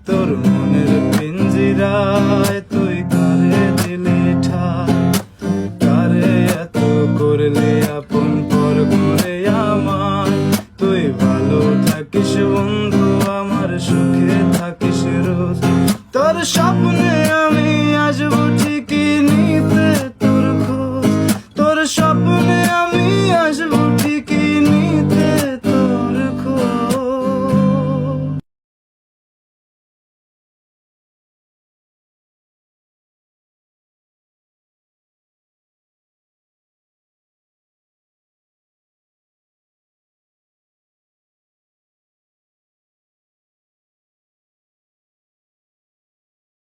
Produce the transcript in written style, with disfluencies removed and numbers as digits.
তোর মনের পিঞ্জিরায় তুই কারে দিলি ঠাই, কারে এত করলি আপন পর করে আমার। তুই ভালো থাকিস বন্ধু আমার, সুখে থাকিস রোজ, তোর স্বপ্নে